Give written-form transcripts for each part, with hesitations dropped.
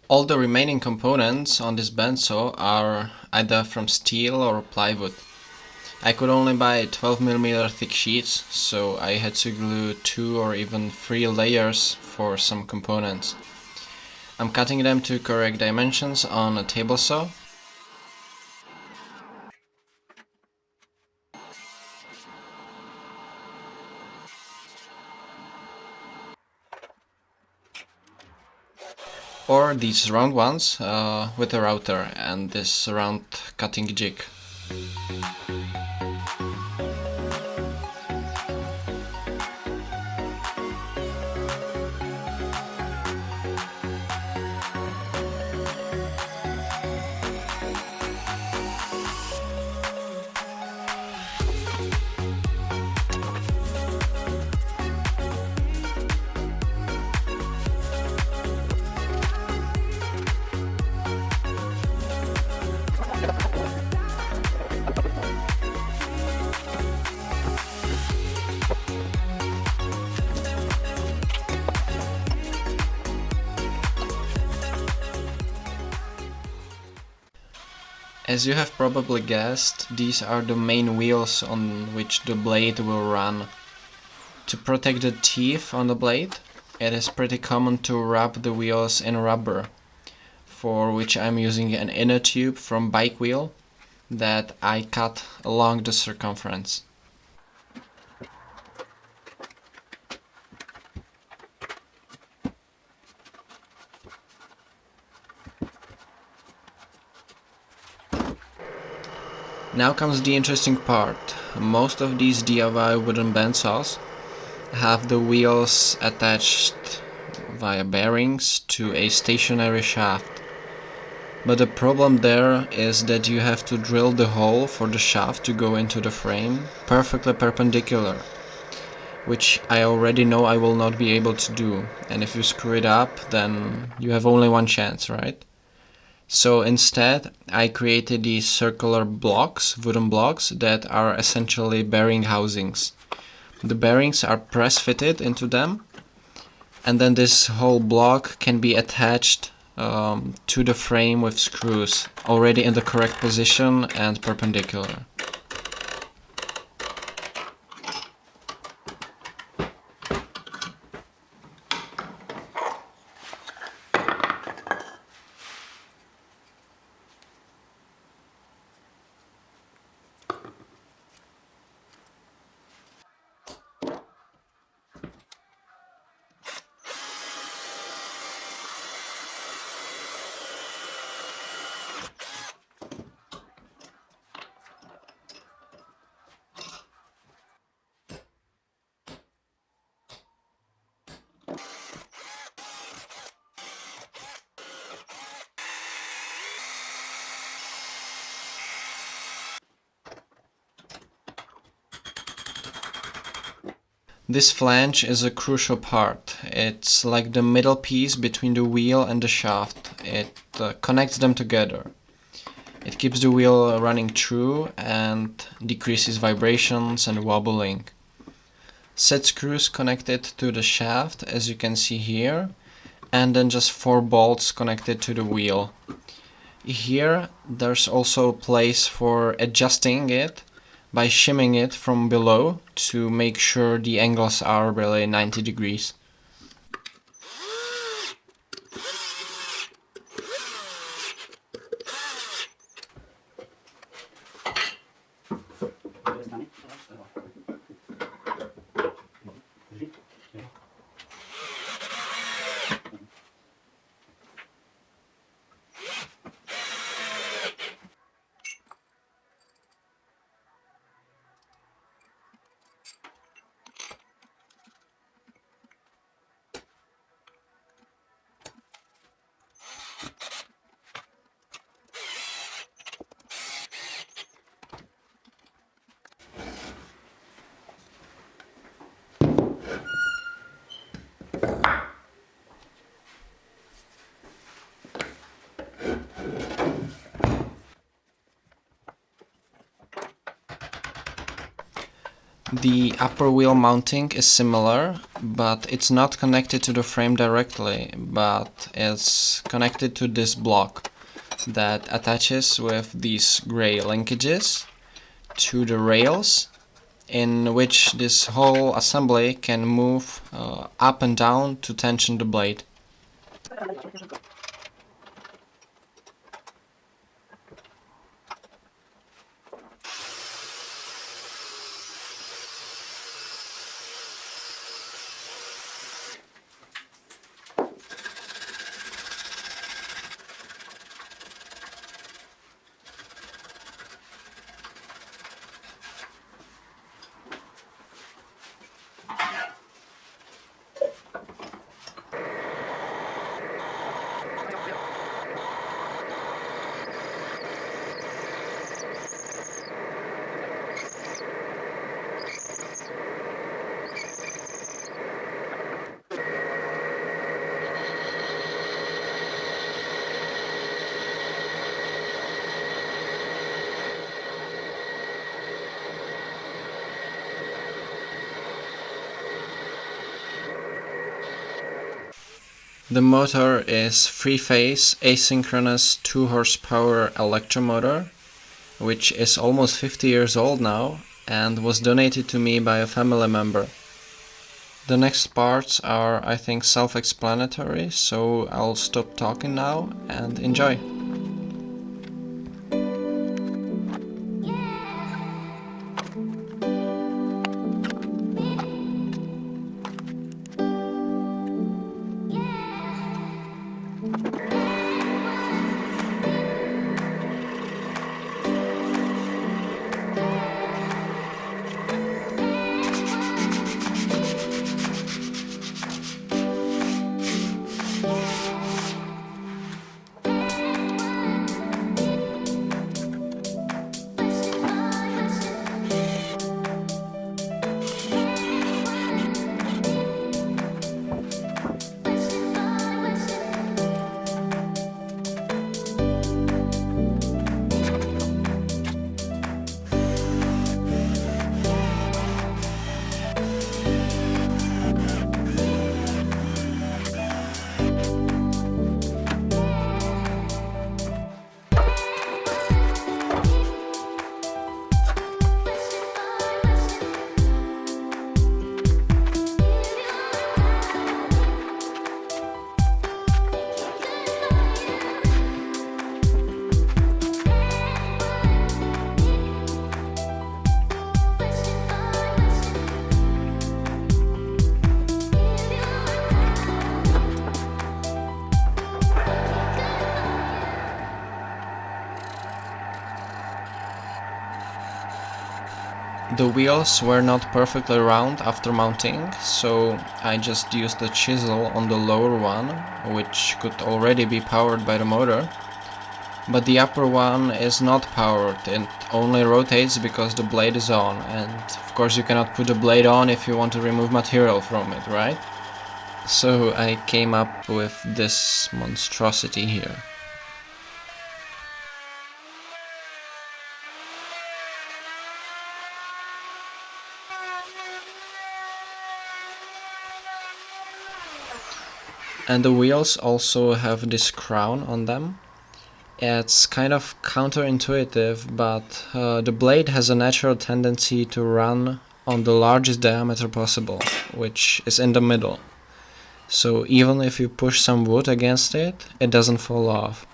All the remaining components on this bandsaw are either from steel or plywood. I could only buy 12mm thick sheets, so I had to glue 2 or even 3 layers for some components. I'm cutting them to correct dimensions on a table saw. Or these round ones with a router and this round cutting jig. As you have probably guessed, these are the main wheels on which the blade will run. To protect the teeth on the blade, it is pretty common to wrap the wheels in rubber, for which I'm using an inner tube from bike wheel that I cut along the circumference. Now comes the interesting part. Most of these DIY wooden bandsaws have the wheels attached via bearings to a stationary shaft. But the problem there is that you have to drill the hole for the shaft to go into the frame perfectly perpendicular, which I already know I will not be able to do, and if you screw it up, then you have only one chance, right? So instead, I created these circular blocks, wooden blocks, that are essentially bearing housings. The bearings are press fitted into them, and then this whole block can be attached to the frame with screws already in the correct position and perpendicular. This flange is a crucial part. It's like the middle piece between the wheel and the shaft. It connects them together. It keeps the wheel running true and decreases vibrations and wobbling. Set screws connected to the shaft, as you can see here, and then just 4 bolts connected to the wheel. Here there's also a place for adjusting it by shimming it from below to make sure the angles are really 90 degrees. The upper wheel mounting is similar, but it's not connected to the frame directly, but it's connected to this block that attaches with these gray linkages to the rails, in which this whole assembly can move up and down to tension the blade. The motor is 3-phase asynchronous 2 horsepower electromotor, which is almost 50 years old now and was donated to me by a family member. The next parts are, I think, self-explanatory, so I'll stop talking now and enjoy. The wheels were not perfectly round after mounting, so I just used a chisel on the lower one, which could already be powered by the motor. But the upper one is not powered, it only rotates because the blade is on, and of course you cannot put the blade on if you want to remove material from it, right? So I came up with this monstrosity here. And the wheels also have this crown on them. It's kind of counterintuitive, but the blade has a natural tendency to run on the largest diameter possible, which is in the middle. So even if you push some wood against it, it doesn't fall off.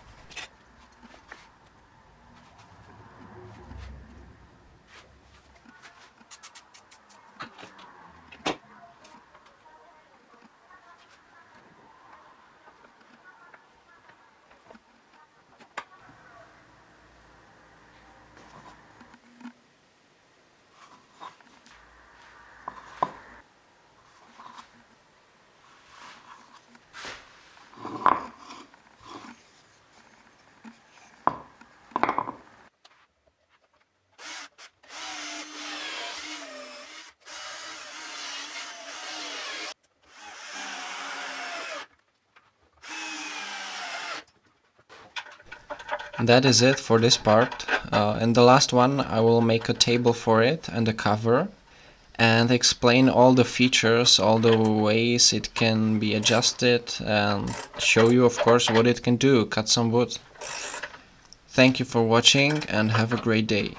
That is it for this part. In the last one I will make a table for it and a cover, and explain all the features, all the ways it can be adjusted, and show you, of course, what it can do, cut some wood. Thank you for watching and have a great day.